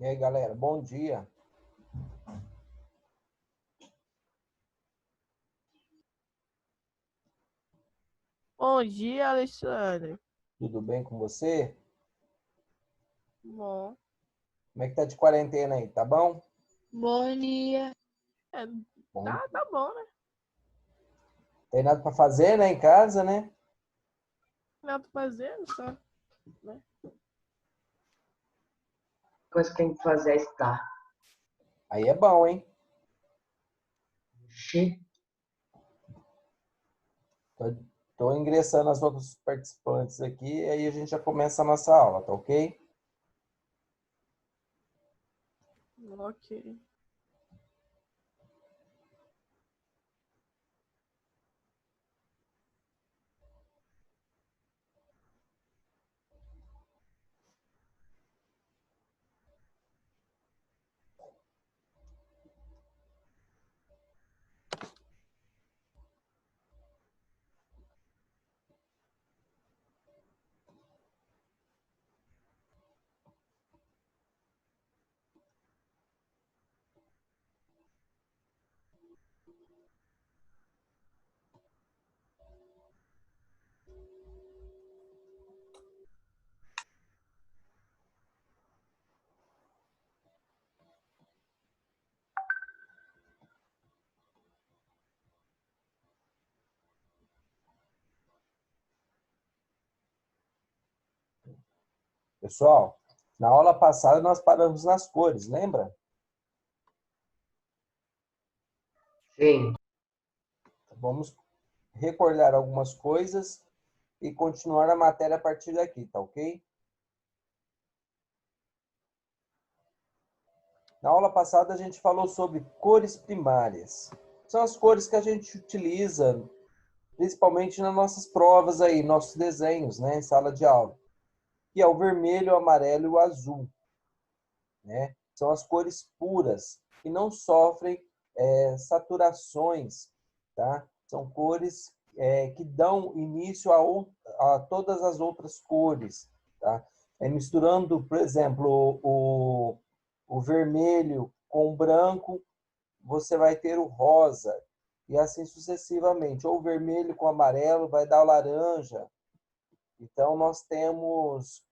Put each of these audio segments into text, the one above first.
E aí, galera, bom dia. Bom dia, Alexandre. Tudo bem com você? Bom, Como é que tá de quarentena aí? Tá bom? Bom dia. é, Bom. tá bom, né? Tem nada para fazer, né, em casa, né? Nada pra fazer, só, né? Coisa que tem que fazer é estudar. Aí é bom, hein? Xi. Tô, tô ingressando as outras participantes aqui, aí a gente já começa a nossa aula, tá ok? Ok. Pessoal, na aula passada nós paramos nas cores, lembra? Sim. Vamos recordar algumas coisas e continuar a matéria a partir daqui, tá ok? Na aula passada a gente falou sobre cores primárias. São as cores que a gente utiliza principalmente nas nossas provas aí, nossos desenhos, né, em sala de aula, que é o vermelho, o amarelo e o azul, né? São as cores puras que não sofrem saturações, tá? São cores que dão início a todas as outras cores, tá? Misturando, por exemplo, o vermelho com o branco, você vai ter o rosa, e assim sucessivamente. Ou o vermelho com o amarelo vai dar o laranja. Então, nós temos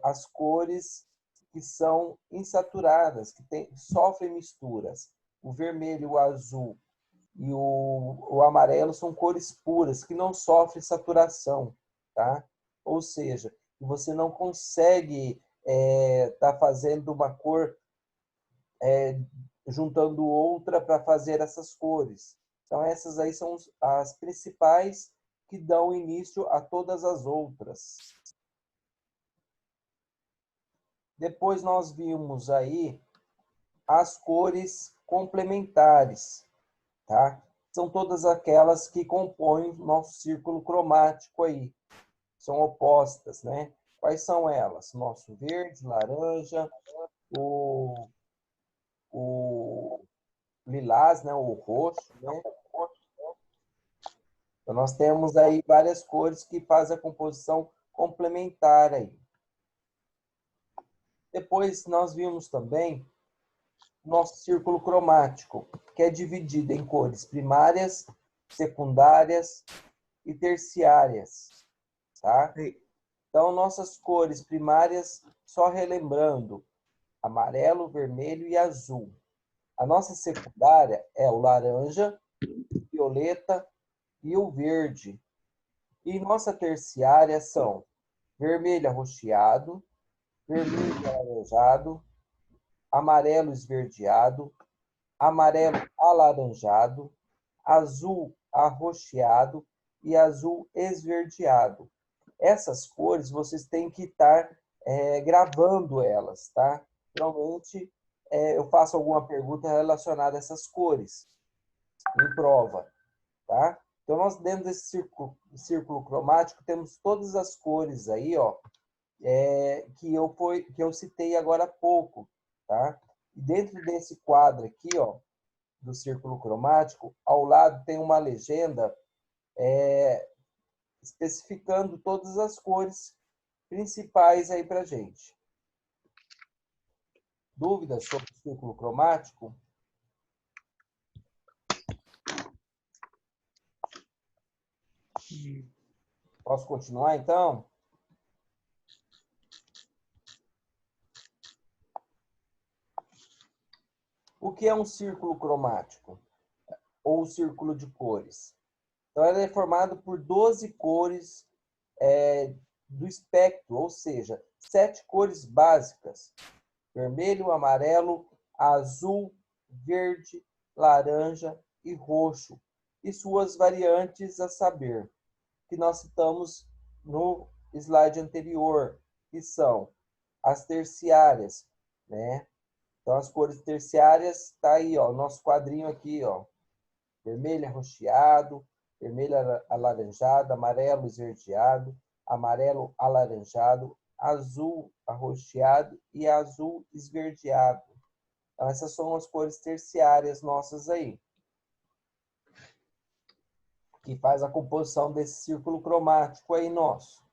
as cores que são insaturadas, que sofrem misturas. O vermelho, o azul e o amarelo são cores puras, que não sofrem saturação, tá? Ou seja, você não consegue tá fazendo uma cor juntando outra para fazer essas cores. Então, essas aí são as principais que dão início a todas as outras. Depois nós vimos aí as cores complementares, tá? São todas aquelas que compõem o nosso círculo cromático aí. São opostas, né? Quais são elas? Nosso verde, laranja, o, o lilás, né? O roxo, né? Então, nós temos aí várias cores que fazem a composição complementar aí. Depois nós vimos também o nosso círculo cromático, que é dividido em cores primárias, secundárias e terciárias, tá? Então, nossas cores primárias, só relembrando, amarelo, vermelho e azul. A nossa secundária é o laranja, violeta e o verde. E nossa terciária são vermelho arroxeado, vermelho alaranjado, amarelo esverdeado, amarelo alaranjado, azul arroxeado e azul esverdeado. Essas cores vocês têm que estar gravando elas, tá? Geralmente eu faço alguma pergunta relacionada a essas cores em prova, tá? Então nós dentro desse círculo cromático temos todas as cores aí, ó, que eu citei agora há pouco, tá? E dentro desse quadro aqui, ó, do círculo cromático, ao lado tem uma legenda especificando todas as cores principais aí para gente. Dúvidas sobre o círculo cromático? Posso continuar, então? O que é um círculo cromático? Ou círculo de cores? Então, ele é formado por 12 cores do espectro, ou seja, 7 cores básicas: vermelho, amarelo, azul, verde, laranja e roxo, e suas variantes a saber, que nós citamos no slide anterior, que são as terciárias, né? Então, as cores terciárias, tá aí, ó, nosso quadrinho aqui, ó, vermelho arroxeado, vermelho alaranjado, amarelo esverdeado, amarelo alaranjado, azul arroxeado e azul esverdeado. Então, essas são as cores terciárias nossas aí, que faz a composição desse círculo cromático aí nosso.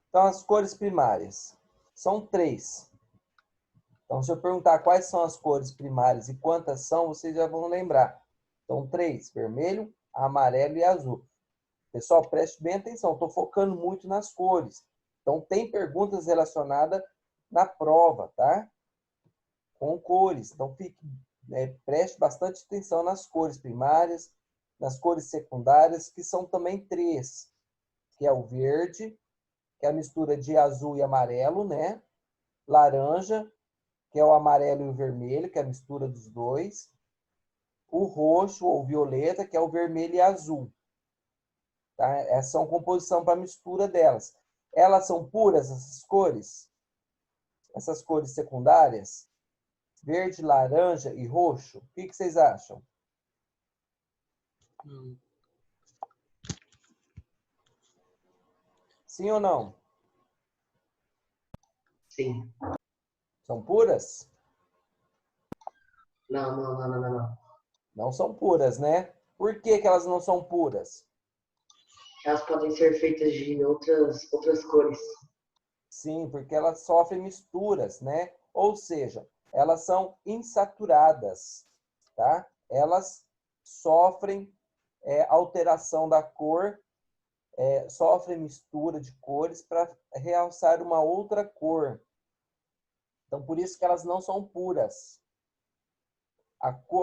Então, as cores primárias são 3. Então, se eu perguntar quais são as cores primárias e quantas são, vocês já vão lembrar. Então, 3, vermelho, amarelo e azul. Pessoal, preste bem atenção, estou focando muito nas cores. Então, tem perguntas relacionadas na prova, tá? Com cores. Então, preste bastante atenção nas cores primárias, nas cores secundárias, que são também 3, que é o verde, que é a mistura de azul e amarelo, né? Laranja, que é o amarelo e o vermelho, que é a mistura dos dois. O roxo ou violeta, que é o vermelho e azul. Tá? Essa é uma composição para a mistura delas. Elas são puras, essas cores? Essas cores secundárias? Verde, laranja e roxo? O que vocês acham? Sim ou não? Sim. São puras? Não. Não são puras, né? Por que elas não são puras? Elas podem ser feitas de outras cores. Sim, porque elas sofrem misturas, né? Ou seja, elas são insaturadas, tá? Elas sofrem alteração da cor, sofrem mistura de cores para realçar uma outra cor. Então, por isso que elas não são puras.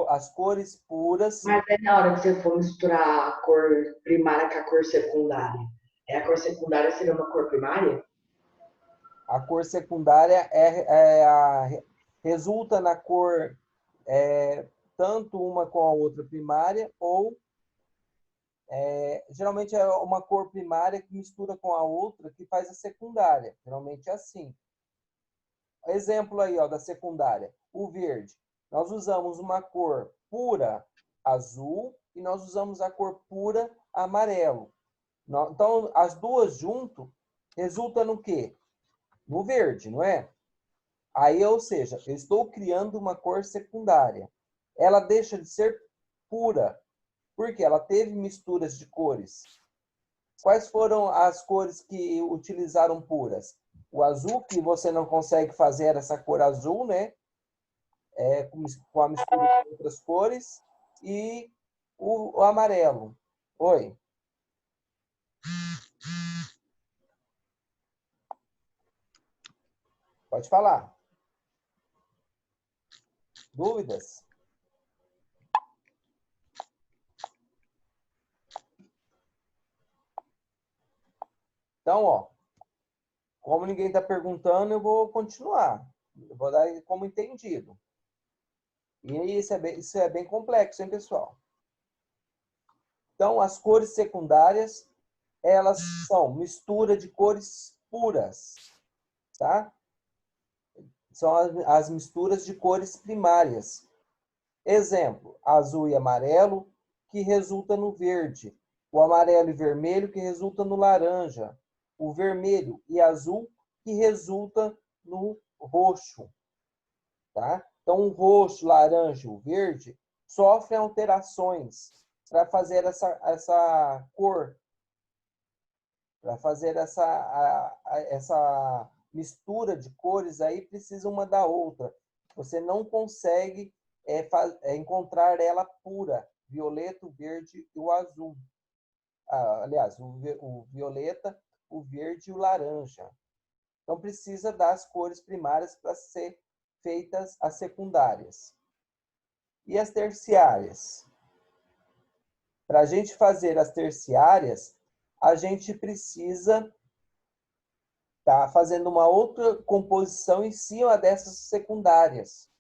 As cores puras... Mas é na hora que você for misturar a cor primária com a cor secundária. A cor secundária seria uma cor primária? A cor secundária resulta na cor tanto uma com a outra primária, ou geralmente é uma cor primária que mistura com a outra que faz a secundária. Geralmente é assim. Exemplo aí, ó, da secundária. O verde. Nós usamos uma cor pura azul e nós usamos a cor pura amarelo. Então, as duas junto resulta no quê? No verde, não é? Aí, ou seja, eu estou criando uma cor secundária. Ela deixa de ser pura, porque ela teve misturas de cores. Quais foram as cores que utilizaram puras? O azul, que você não consegue fazer essa cor azul, né? Com a mistura de outras cores. E o amarelo. Oi. Pode falar. Dúvidas? Então, ó, como ninguém está perguntando, eu vou continuar. Eu vou dar como entendido. E isso é bem complexo, hein, pessoal? Então, as cores secundárias, elas são mistura de cores puras, tá? São as misturas de cores primárias. Exemplo, azul e amarelo, que resulta no verde. O amarelo e vermelho, que resulta no laranja. O vermelho e azul, que resulta no roxo. Tá? Então, o roxo, laranja e o verde sofrem alterações para fazer essa cor, para fazer essa mistura de cores aí precisa uma da outra. Você não consegue encontrar ela pura, violeta, o verde e o azul. Aliás, o violeta, o verde e o laranja. Então, precisa das cores primárias para ser feitas as secundárias. E as terciárias? Para a gente fazer as terciárias, a gente precisa estar fazendo uma outra composição em cima dessas secundárias.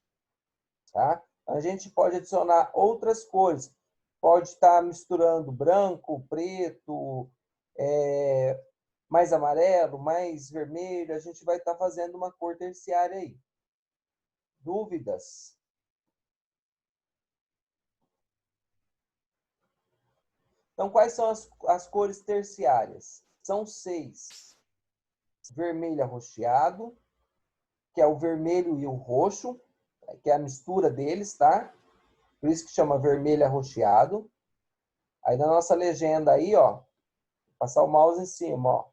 Tá? A gente pode adicionar outras cores. Pode estar misturando branco, preto, mais amarelo, mais vermelho. A gente vai estar fazendo uma cor terciária aí. Dúvidas? Então, quais são as cores terciárias? São 6. Vermelho arroxeado, que é o vermelho e o roxo, que é a mistura deles, tá? Por isso que chama vermelho arroxeado. Aí na nossa legenda aí, ó, passar o mouse em cima, ó.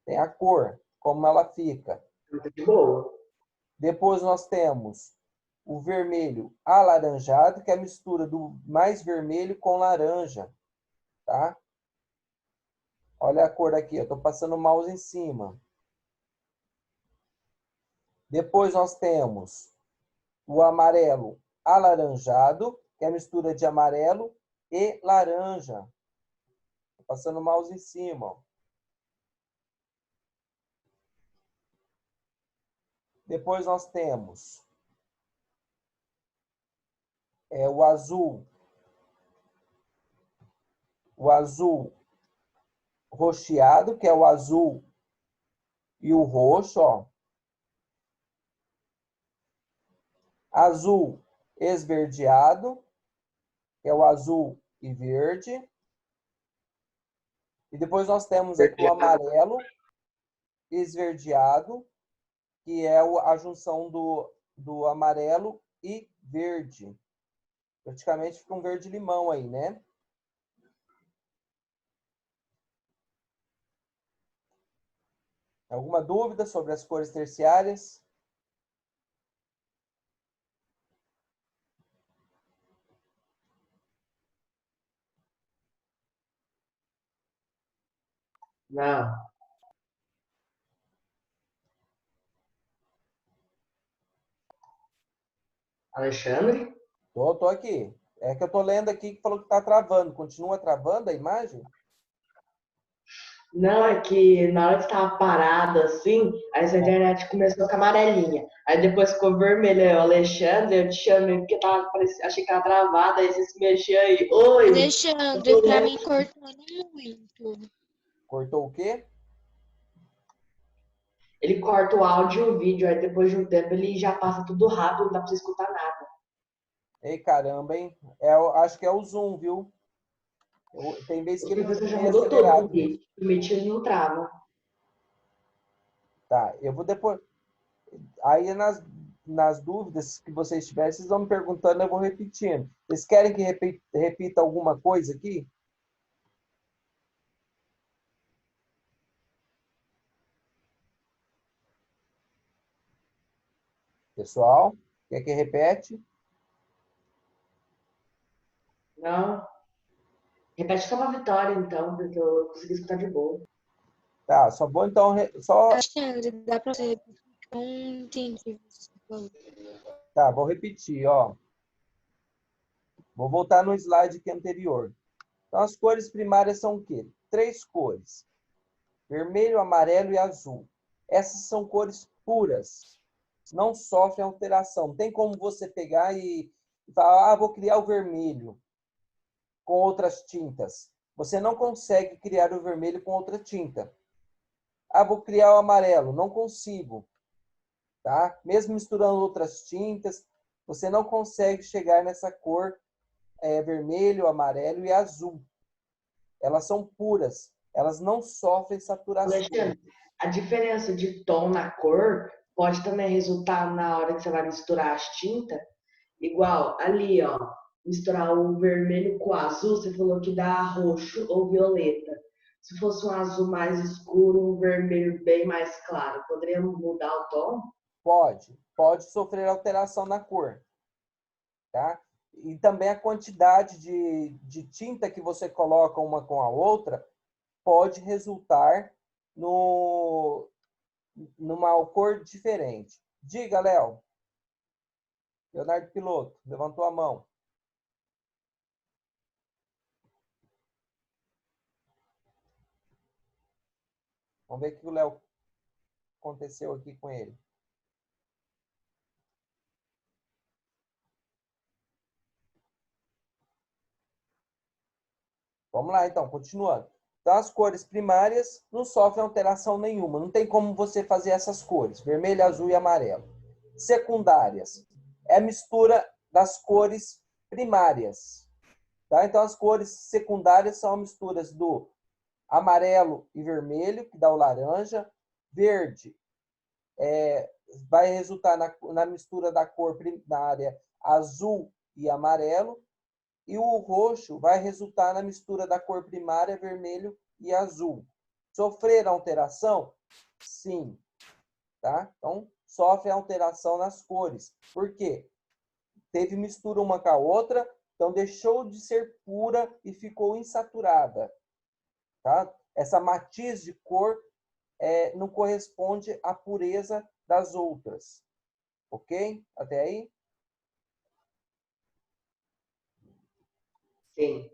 Tem a cor, como ela fica. Muito boa. Depois nós temos o vermelho alaranjado, que é a mistura do mais vermelho com laranja, tá? Olha a cor aqui, eu tô passando o mouse em cima. Depois nós temos o amarelo alaranjado, que é a mistura de amarelo e laranja. Tô passando o mouse em cima, ó. Depois nós temos o azul roxeado, que é o azul e o roxo, ó. Azul esverdeado, que é o azul e verde. E depois nós temos aqui o amarelo esverdeado, que é a junção do amarelo e verde. Praticamente fica um verde-limão aí, né? Alguma dúvida sobre as cores terciárias? Não. Alexandre? Tô aqui. É que eu tô lendo aqui que falou que tá travando. Continua travando a imagem? Não, é que na hora que estava parada assim, aí sua internet começou com amarelinha. Aí depois ficou vermelha. Eu, Alexandre, eu te chamei porque achei que tava travada, aí você se mexeu aí. Oi! Alexandre, pra mim cortando muito. Cortou o quê? Ele corta o áudio e o vídeo, aí depois de um tempo ele já passa tudo rápido, não dá pra você escutar nada. Ei, caramba, hein? Acho que é o Zoom, viu? Tem vezes Os que ele professores fica já meio mudou tudo pro acelerado Meet. mesmo. O Meet ele não trava. Tá, eu vou depois... Aí nas dúvidas que vocês tiverem, vocês vão me perguntando, eu vou repetindo. Vocês querem que repita alguma coisa aqui? Pessoal, quer que repete? Não. Repete só uma vitória, então, porque eu consegui escutar de boa. Tá, só vou então... Alexandre, dá pra você repetir? Eu não entendi o que você falou. Tá, vou repetir, ó. Vou voltar no slide aqui anterior. Então, as cores primárias são o quê? 3 cores. Vermelho, amarelo e azul. Essas são cores puras. Não sofrem alteração. Não tem como você pegar e falar, vou criar o vermelho com outras tintas. Você não consegue criar o vermelho com outra tinta. Vou criar o amarelo. Não consigo. Tá? Mesmo misturando outras tintas, você não consegue chegar nessa cor vermelho, amarelo e azul. Elas são puras. Elas não sofrem saturação. Alexandre, a diferença de tom na cor pode também resultar na hora que você vai misturar as tintas. Igual ali, ó, misturar o vermelho com o azul, você falou que dá roxo ou violeta. se fosse um azul mais escuro, um vermelho bem mais claro, poderia mudar o tom? Pode sofrer alteração na cor, tá? E também a quantidade de tinta que você coloca uma com a outra pode resultar numa cor diferente. Diga, Léo. Leonardo Piloto, levantou a mão. Vamos ver o que o Léo aconteceu aqui com ele. Vamos lá, então, continuando. Então, as cores primárias não sofrem alteração nenhuma. Não tem como você fazer essas cores, vermelho, azul e amarelo. Secundárias. É a mistura das cores primárias. Tá? Então, as cores secundárias são misturas do amarelo e vermelho, que dá o laranja. Verde vai resultar na mistura da cor primária azul e amarelo. E o roxo vai resultar na mistura da cor primária vermelho e azul. Sofrer alteração? Sim. Tá? Então, sofre alteração nas cores. Por quê? Teve mistura uma com a outra, então deixou de ser pura e ficou insaturada. Tá? Essa matiz de cor não corresponde à pureza das outras. Ok? Até aí? Sim.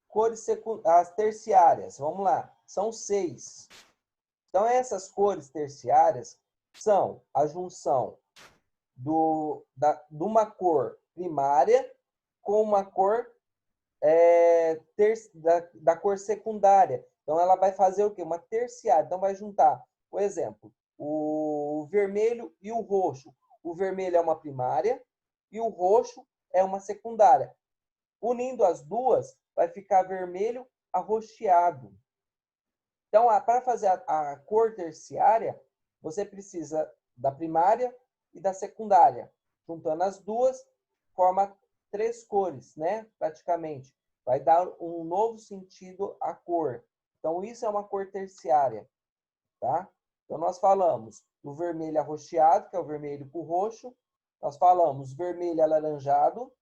Cores as terciárias, vamos lá, são 6. Então, essas cores terciárias são a junção de uma cor primária com uma cor da cor secundária. Então, ela vai fazer o quê? Uma terciária. Então, vai juntar, por exemplo, o vermelho e o roxo. O vermelho é uma primária e o roxo é uma secundária. Unindo as duas, vai ficar vermelho arroxeado. Então, para fazer a cor terciária, você precisa da primária e da secundária. Juntando as duas, forma 3 cores, né? Praticamente. Vai dar um novo sentido à cor. Então, isso é uma cor terciária, tá? Então, nós falamos do vermelho arroxeado, que é o vermelho com o roxo. Nós falamos vermelho alaranjado,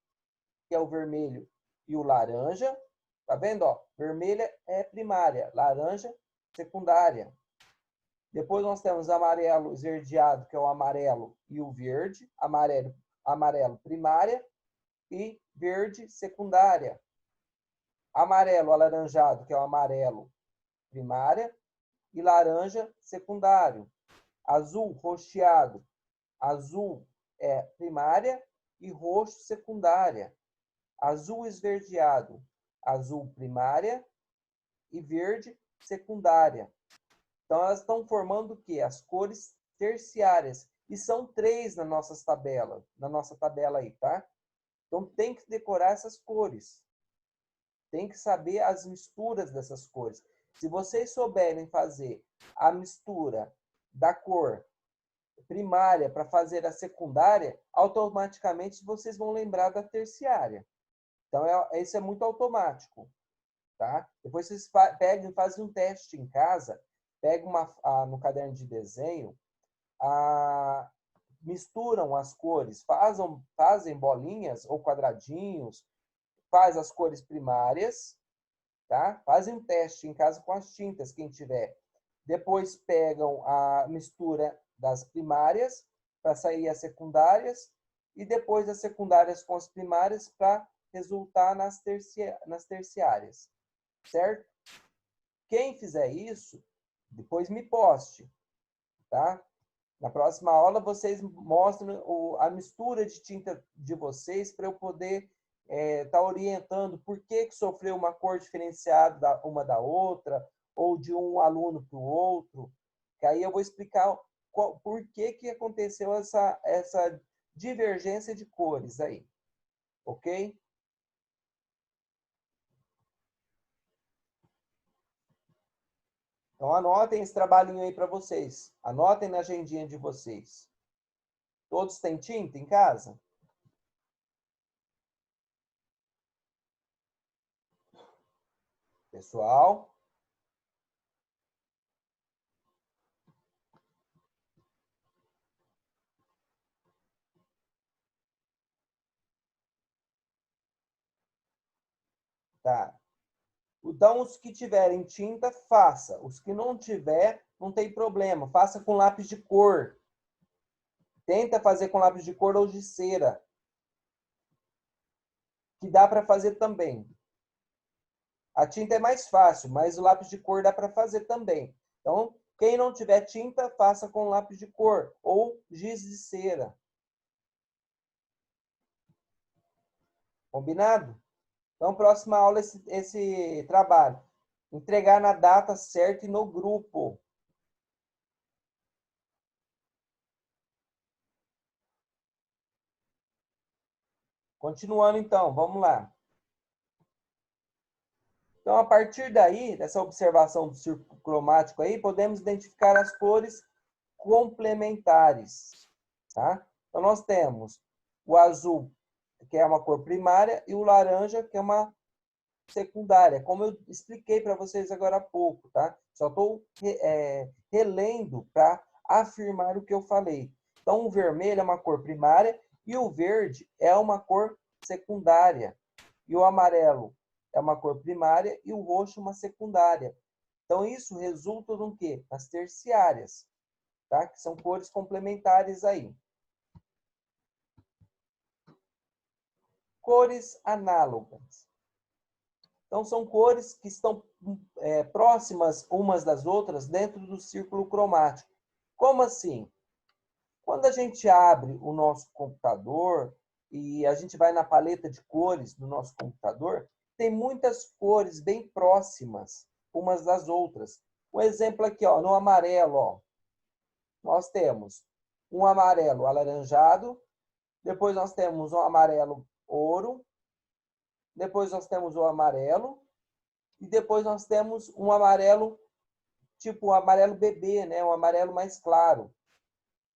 que é o vermelho e o laranja. Tá vendo? Ó, vermelha é primária, laranja secundária. Depois nós temos amarelo esverdeado, que é o amarelo e o verde. Amarelo primária e verde secundária. Amarelo alaranjado, que é o amarelo primária e laranja secundário. Azul roxeado, azul é primária e roxo secundária. Azul esverdeado, azul primária e verde secundária. Então, elas estão formando o quê? As cores terciárias. E são 3 na nossa tabela aí, tá? Então, tem que decorar essas cores. Tem que saber as misturas dessas cores. Se vocês souberem fazer a mistura da cor primária para fazer a secundária, automaticamente vocês vão lembrar da terciária. Então, isso é muito automático. Tá? Depois vocês pegam e fazem um teste em casa, pegam no caderno de desenho, misturam as cores, fazem bolinhas ou quadradinhos, faz as cores primárias, tá? Fazem um teste em casa com as tintas, quem tiver. Depois pegam a mistura das primárias para sair as secundárias e depois das secundárias com as primárias para resultar nas terciárias. Certo? Quem fizer isso, depois me poste, tá? Na próxima aula, vocês mostram a mistura de tinta de vocês para eu poder tá orientando por que sofreu uma cor diferenciada uma da outra, ou de um aluno para o outro. Que aí eu vou explicar por que aconteceu essa divergência de cores aí. Ok? Então, anotem esse trabalhinho aí para vocês. Anotem na agendinha de vocês. Todos têm tinta em casa? Pessoal? Tá. Então, os que tiverem tinta, faça. Os que não tiver, não tem problema. Faça com lápis de cor. Tenta fazer com lápis de cor ou de cera. Que dá para fazer também. A tinta é mais fácil, mas o lápis de cor dá para fazer também. Então, quem não tiver tinta, faça com lápis de cor ou giz de cera. Combinado? Então, próxima aula, esse trabalho. Entregar na data certa e no grupo. Continuando, então, vamos lá. Então, a partir daí, dessa observação do círculo cromático aí, podemos identificar as cores complementares. Tá? Então, nós temos o azul, que é uma cor primária, e o laranja, que é uma secundária, como eu expliquei para vocês agora há pouco, tá? Só estou relendo para afirmar o que eu falei. Então, o vermelho é uma cor primária e o verde é uma cor secundária. E o amarelo é uma cor primária e o roxo uma secundária. Então, isso resulta no quê? Nas terciárias, tá? Que são cores complementares aí. Cores análogas. Então, são cores que estão próximas umas das outras dentro do círculo cromático. Como assim? Quando a gente abre o nosso computador e a gente vai na paleta de cores do nosso computador, tem muitas cores bem próximas umas das outras. Um exemplo aqui, ó, no amarelo, ó, nós temos um amarelo alaranjado, depois nós temos um amarelo ouro, depois nós temos o amarelo, e depois nós temos um amarelo, tipo um amarelo bebê, né? Um amarelo mais claro.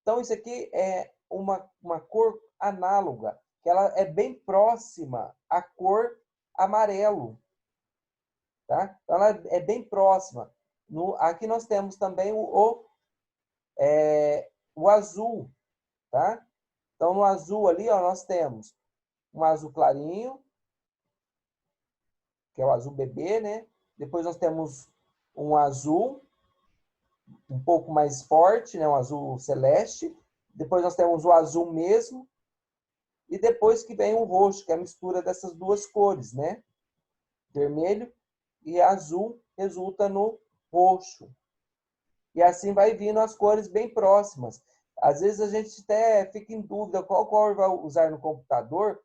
Então, isso aqui é uma cor análoga, que ela é bem próxima à cor amarelo. Tá? Então, ela é bem próxima. Aqui nós temos também o azul. Tá? Então, no azul ali, ó, nós temos um azul clarinho, que é o azul bebê, né? Depois nós temos um azul um pouco mais forte, né? Um azul celeste. Depois nós temos o azul mesmo. E depois que vem o roxo, que é a mistura dessas duas cores, né? Vermelho e azul resulta no roxo. E assim vai vindo as cores bem próximas. Às vezes a gente até fica em dúvida qual cor vai usar no computador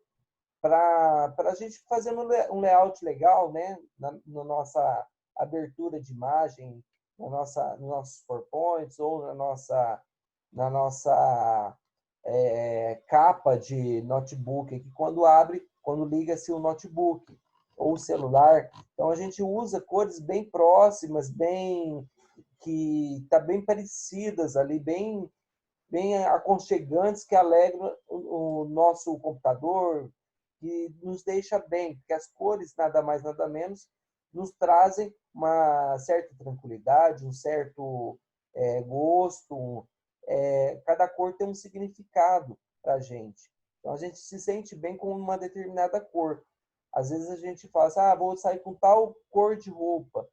para a gente fazer um layout legal, né? Na nossa abertura de imagem, nos nossos PowerPoints ou na nossa capa de notebook, que quando abre, quando liga-se o notebook ou o celular. Então, a gente usa cores bem próximas, que tá bem parecidas ali, bem aconchegantes, que alegram o nosso computador, que nos deixa bem, porque as cores, nada mais, nada menos, nos trazem uma certa tranquilidade, um certo gosto. Cada cor tem um significado para a gente. Então, a gente se sente bem com uma determinada cor. Às vezes a gente fala assim, vou sair com tal cor de roupa.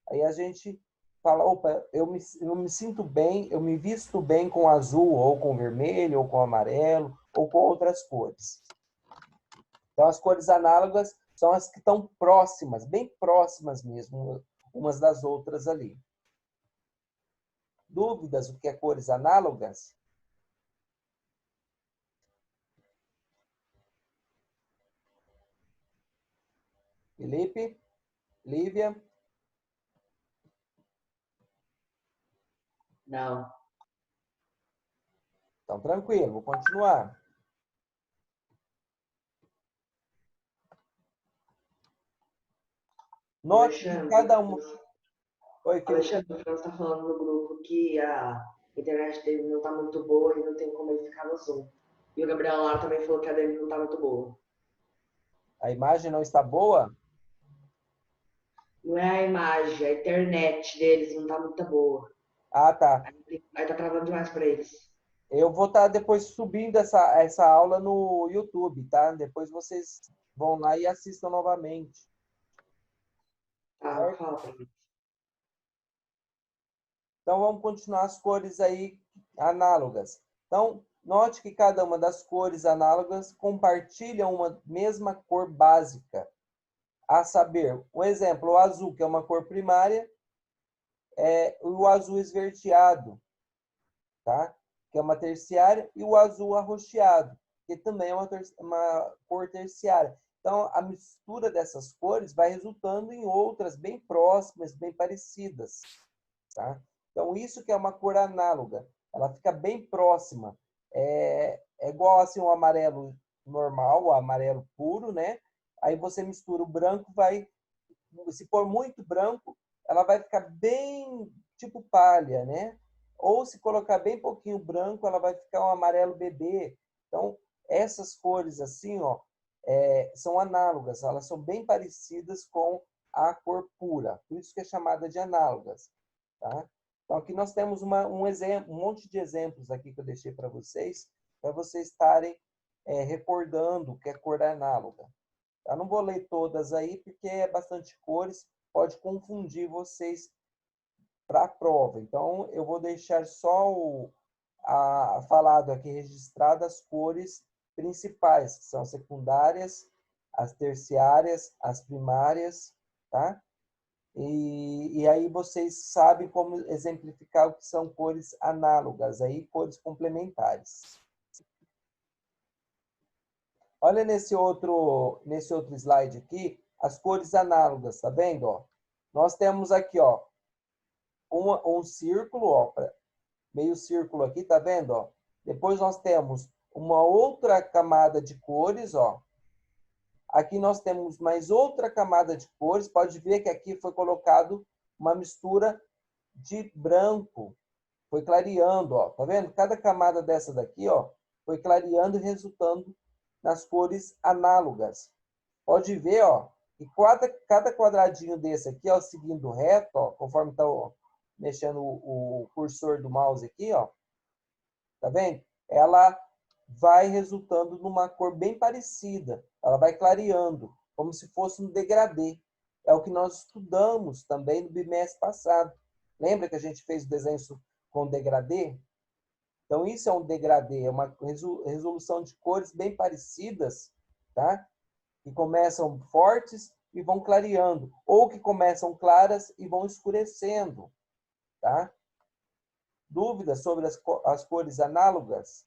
Aí a gente fala, opa, eu me sinto bem, eu me visto bem com azul, ou com vermelho, ou com amarelo, ou com outras cores. Então, as cores análogas são as que estão próximas, bem próximas mesmo, umas das outras ali. Dúvidas o que é cores análogas? Felipe? Lívia? Não. Então, tranquilo, vou continuar. Note que cada uma... Oi, Felipe. Alexandre, o Franz está falando no grupo que a internet dele não está muito boa e não tem como ele ficar no Zoom. E o Gabriel Lara também falou que a dele não está muito boa. A imagem não está boa? Não é a imagem, a internet deles não está muito boa. Ah, tá. Aí tá travando demais para eles. Eu vou estar depois subindo essa aula no YouTube, tá? Depois vocês vão lá e assistam novamente. Tá, fala pra mim. Então, vamos continuar as cores aí análogas. Então, note que cada uma das cores análogas compartilha uma mesma cor básica. A saber, um exemplo, o azul, que é uma cor primária, é o azul esverdeado, tá? Que é uma terciária, e o azul arroxeado, que também é uma cor terciária. Então, a mistura dessas cores vai resultando em outras bem próximas, bem parecidas, tá? Então, isso que é uma cor análoga. Ela fica bem próxima. É igual assim o amarelo normal, o amarelo puro, né? Aí você mistura o branco, se for muito branco, ela vai ficar bem tipo palha, né? Ou se colocar bem pouquinho branco, ela vai ficar um amarelo bebê. Então, essas cores assim, ó, são análogas, elas são bem parecidas com a cor pura. Por isso que é chamada de análogas, tá? Então, aqui nós temos um exemplo, um monte de exemplos aqui que eu deixei para vocês estarem recordando o que é cor análoga. Eu não vou ler todas aí, porque é bastante cores, pode confundir vocês para a prova. Então, eu vou deixar só falado aqui, registrado as cores principais, que são as secundárias, as terciárias, as primárias, tá? E aí vocês sabem como exemplificar o que são cores análogas, aí cores complementares. Olha nesse outro slide aqui, as cores análogas, tá vendo? Ó? Nós temos aqui, ó, um círculo, ó, meio círculo aqui, tá vendo? Ó? Depois nós temos uma outra camada de cores, ó. Aqui nós temos mais outra camada de cores. Pode ver que aqui foi colocado uma mistura de branco. Foi clareando, ó. Tá vendo? Cada camada dessa daqui, ó, foi clareando e resultando nas cores análogas. Pode ver, ó, que cada quadradinho desse aqui, ó, seguindo reto, ó, conforme está mexendo o cursor do mouse aqui, ó, tá vendo? Ela vai resultando numa cor bem parecida. Ela vai clareando, como se fosse um degradê. É o que nós estudamos também no bimestre passado. Lembra que a gente fez o desenho com degradê? Então, isso é um degradê, é uma resolução de cores bem parecidas, tá? Que começam fortes e vão clareando, ou que começam claras e vão escurecendo, tá? Dúvidas sobre as cores análogas?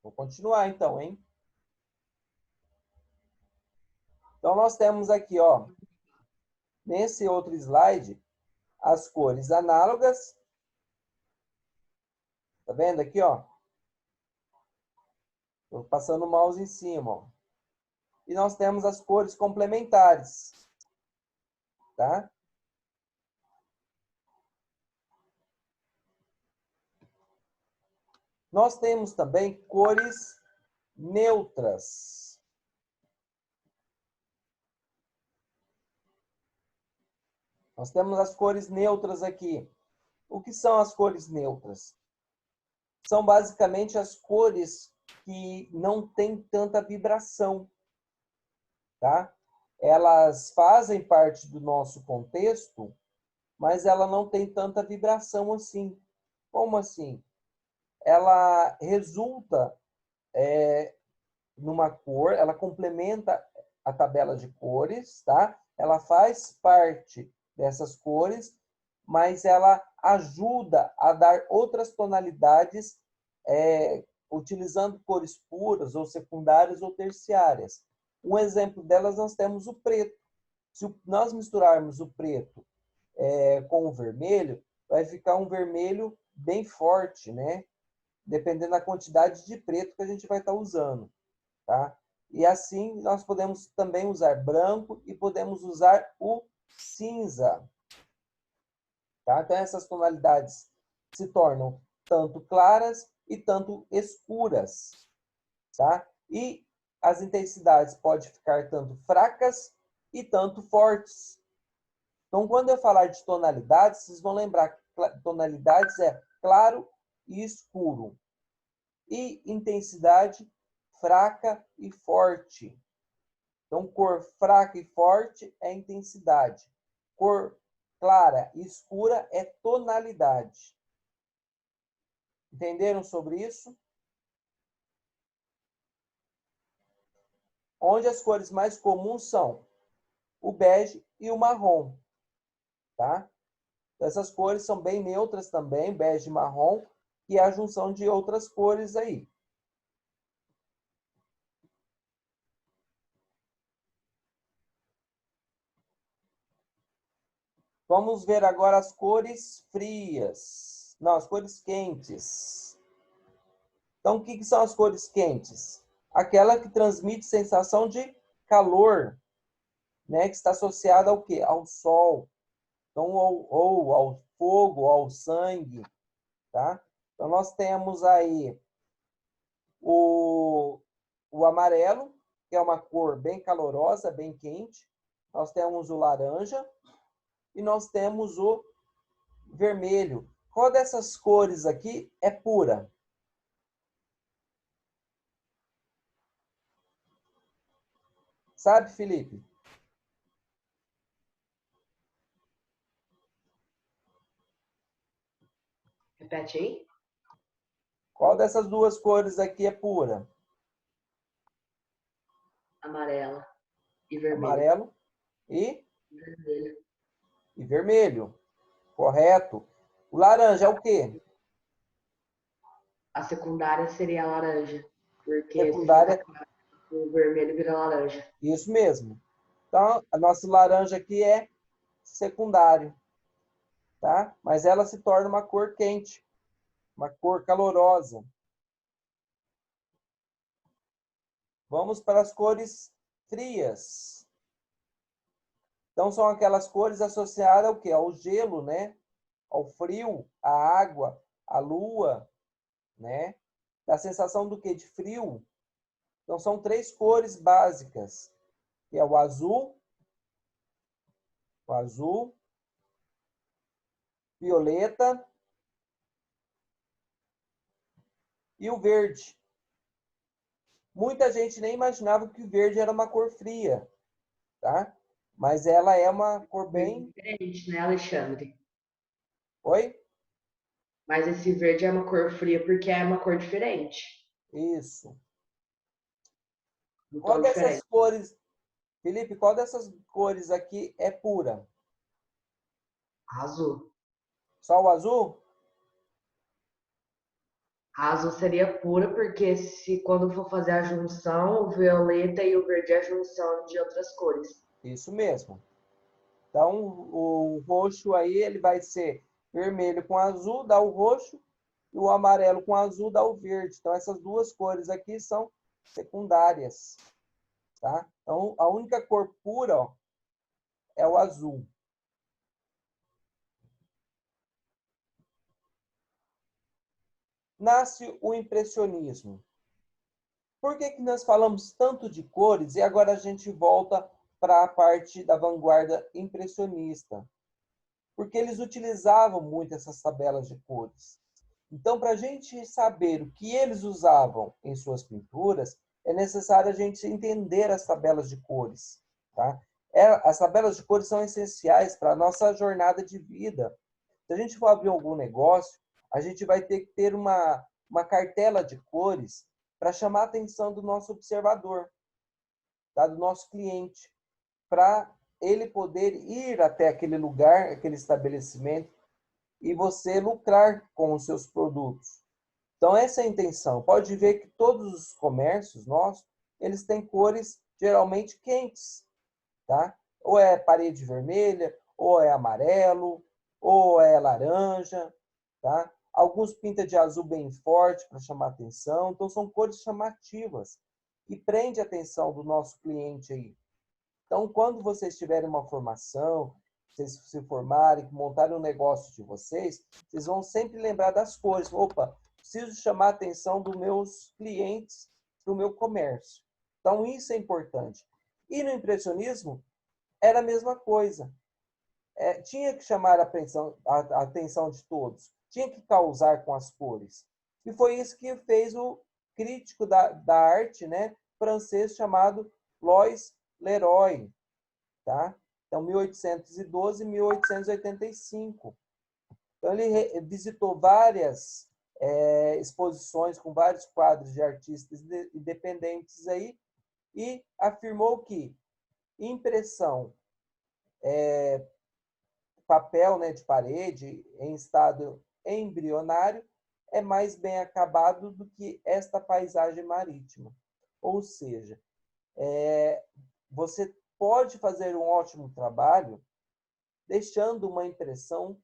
Vou continuar então, hein? Então, nós temos aqui, ó, nesse outro slide, as cores análogas. Tá vendo aqui, ó? Estou passando o mouse em cima, ó. E nós temos as cores complementares, tá? Nós temos também cores neutras. Nós temos as cores neutras aqui. O que são as cores neutras? São basicamente as cores que não têm tanta vibração, tá? Elas fazem parte do nosso contexto, mas ela não tem tanta vibração assim. Como assim? Ela resulta numa cor, ela complementa a tabela de cores, tá? Ela faz parte dessas cores, mas ela ajuda a dar outras tonalidades utilizando cores puras ou secundárias ou terciárias. Um exemplo delas nós temos o preto. Se nós misturarmos o preto com o vermelho, vai ficar um vermelho bem forte, né? Dependendo da quantidade de preto que a gente vai estar usando, tá? E assim nós podemos também usar branco e podemos usar o cinza, tá? Então essas tonalidades se tornam tanto claras e tanto escuras, tá? E as intensidades podem ficar tanto fracas e tanto fortes. Então, quando eu falar de tonalidades, vocês vão lembrar que tonalidades é claro e escuro. E intensidade fraca e forte. Então, cor fraca e forte é intensidade. Cor clara e escura é tonalidade. Entenderam sobre isso? Onde as cores mais comuns são o bege e o marrom, tá? Essas cores são bem neutras também, bege e marrom, e a junção de outras cores aí. Vamos ver agora as cores frias. Não, as cores quentes. Então, o que são as cores quentes? Aquela que transmite sensação de calor, né? Que está associada ao quê? Ao sol. Então, ou ao fogo, ao sangue, tá? Então, nós temos aí o amarelo, que é uma cor bem calorosa, bem quente. Nós temos o laranja e nós temos o vermelho. Qual dessas cores aqui é pura? Sabe, Felipe? Repete aí. Qual dessas duas cores aqui é pura? Amarela e vermelho. Amarelo e Vermelho. vermelho. Correto. O laranja é o quê? A secundária seria a laranja. Porque Secundária. o vermelho vira laranja. Isso mesmo. Então, a nossa laranja aqui é secundário, tá? Mas ela se torna uma cor quente, uma cor calorosa. Vamos para as cores frias. Então, são aquelas cores associadas ao quê? Ao gelo, né? Ao frio, à água, à lua, né? Da sensação do quê? De frio. Então, são 3 cores básicas, que é o azul, violeta e o verde. Muita gente nem imaginava que o verde era uma cor fria, tá? Mas ela é uma cor bem... Diferente, né, Alexandre? Oi? Mas esse verde é uma cor fria porque é uma cor diferente. Isso. Um Qual tom dessas diferente. cores, Felipe, qual dessas cores aqui é pura? Azul. Só o azul? A azul seria pura porque se quando for fazer a junção, o violeta e o verde é a junção de outras cores. Isso mesmo. Então, o roxo aí, ele vai ser vermelho com azul, dá o roxo, e o amarelo com azul dá o verde. Então, essas duas cores aqui são secundárias, tá? Então, a única cor pura, ó, é o azul. Nasce o impressionismo. Por que nós falamos tanto de cores e agora a gente volta para a parte da vanguarda impressionista? Porque eles utilizavam muito essas tabelas de cores. Então, para a gente saber o que eles usavam em suas pinturas, é necessário a gente entender as tabelas de cores. Tá? As tabelas de cores são essenciais para a nossa jornada de vida. Se a gente for abrir algum negócio, a gente vai ter que ter uma cartela de cores para chamar a atenção do nosso observador, tá? Do nosso cliente, para ele poder ir até aquele lugar, aquele estabelecimento, e você lucrar com os seus produtos. Então, essa é a intenção. Pode ver que todos os comércios nossos, eles têm cores geralmente quentes, tá? Ou é parede vermelha, ou é amarelo, ou é laranja, tá? Alguns pintam de azul bem forte para chamar atenção. Então, são cores chamativas que prende a atenção do nosso cliente aí. Então, quando vocês tiverem uma formação, vocês se formarem, montarem um negócio de vocês, vocês vão sempre lembrar das cores. Opa, preciso chamar a atenção dos meus clientes para o meu comércio. Então, isso é importante. E no impressionismo, era a mesma coisa. Tinha que chamar a atenção de todos. Tinha que causar com as cores. E foi isso que fez o crítico da arte, né, francês chamado Louis Leroy, tá? Então, 1812 e 1885. Então, ele visitou várias exposições com vários quadros de artistas independentes aí e afirmou que impressão, papel, né, de parede em estado embrionário é mais bem acabado do que esta paisagem marítima. Ou seja, você pode fazer um ótimo trabalho deixando uma impressão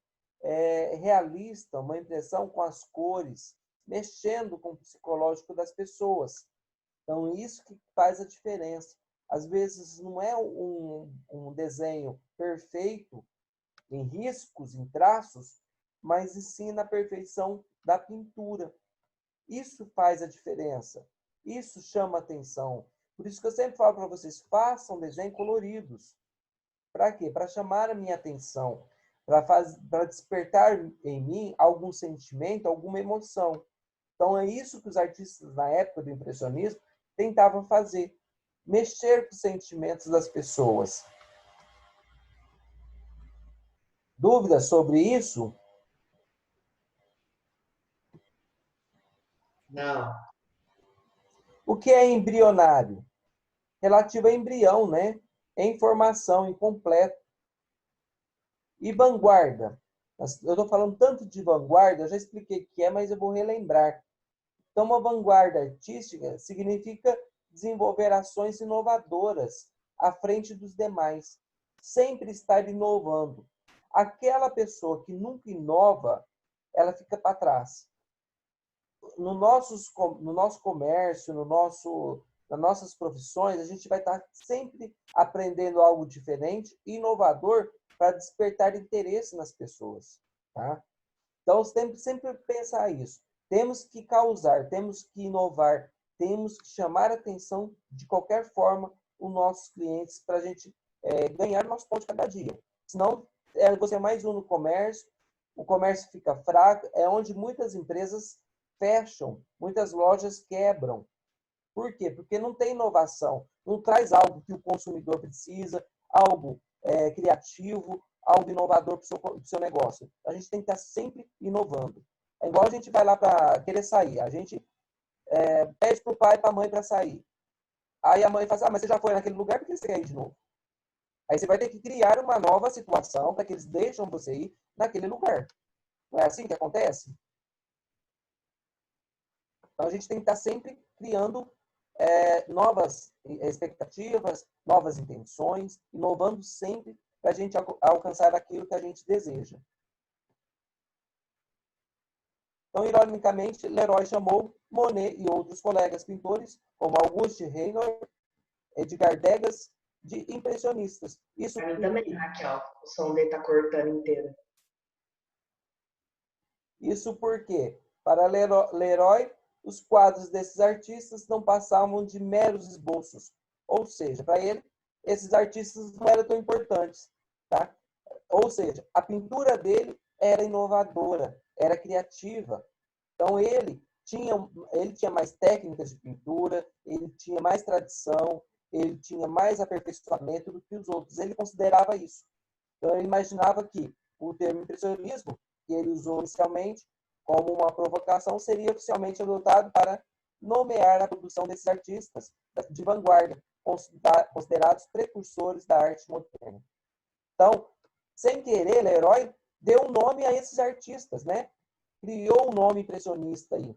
realista, uma impressão com as cores, mexendo com o psicológico das pessoas. Então, isso que faz a diferença. Às vezes, não é um desenho perfeito, em riscos, em traços, mas sim na perfeição da pintura. Isso faz a diferença. Isso chama atenção. Por isso que eu sempre falo para vocês, façam desenhos coloridos. Para quê? Para chamar a minha atenção, para despertar em mim algum sentimento, alguma emoção. Então, é isso que os artistas na época do impressionismo tentavam fazer, mexer com os sentimentos das pessoas. Dúvidas sobre isso? Não. O que é embrionário? Relativo a embrião, né? Em formação, incompleto. E vanguarda? Eu estou falando tanto de vanguarda, eu já expliquei o que é, mas eu vou relembrar. Então, uma vanguarda artística significa desenvolver ações inovadoras à frente dos demais. Sempre estar inovando. Aquela pessoa que nunca inova, ela fica para trás. No nosso comércio, nas nossas profissões, a gente vai estar sempre aprendendo algo diferente, inovador, para despertar interesse nas pessoas. Tá? Então, sempre pensar isso. Temos que causar, temos que inovar, temos que chamar a atenção de qualquer forma os nossos clientes para a gente ganhar nosso pão de cada dia. Senão, você é mais um no comércio, o comércio fica fraco, é onde muitas empresas fecham, muitas lojas quebram. Por quê? Porque não tem inovação, não traz algo que o consumidor precisa, algo criativo, algo inovador para o seu negócio. A gente tem que estar sempre inovando. É igual a gente vai lá para querer sair, a gente pede para o pai e para a mãe para sair. Aí a mãe fala mas você já foi naquele lugar, por que você quer ir de novo? Aí você vai ter que criar uma nova situação para que eles deixem você ir naquele lugar. Não é assim que acontece? Então, a gente tem que estar sempre criando novas expectativas, novas intenções, inovando sempre para a gente alcançar aquilo que a gente deseja. Então, ironicamente, Leroy chamou Monet e outros colegas pintores, como Auguste Renoir, Edgar Degas, de impressionistas. Isso Para mim também, Raquel. O som dele tá cortando inteiro. Isso porque, para Leroy, os quadros desses artistas não passavam de meros esboços. Ou seja, para ele, esses artistas não eram tão importantes. Tá? Ou seja, a pintura dele era inovadora, era criativa. Então, ele tinha mais técnicas de pintura, ele tinha mais tradição, ele tinha mais aperfeiçoamento do que os outros. Ele considerava isso. Então, ele imaginava que o termo impressionismo, que ele usou inicialmente como uma provocação, seria oficialmente adotado para nomear a produção desses artistas de vanguarda, considerados precursores da arte moderna. Então, sem querer, Leroy deu um nome a esses artistas, né? Criou o nome impressionista aí.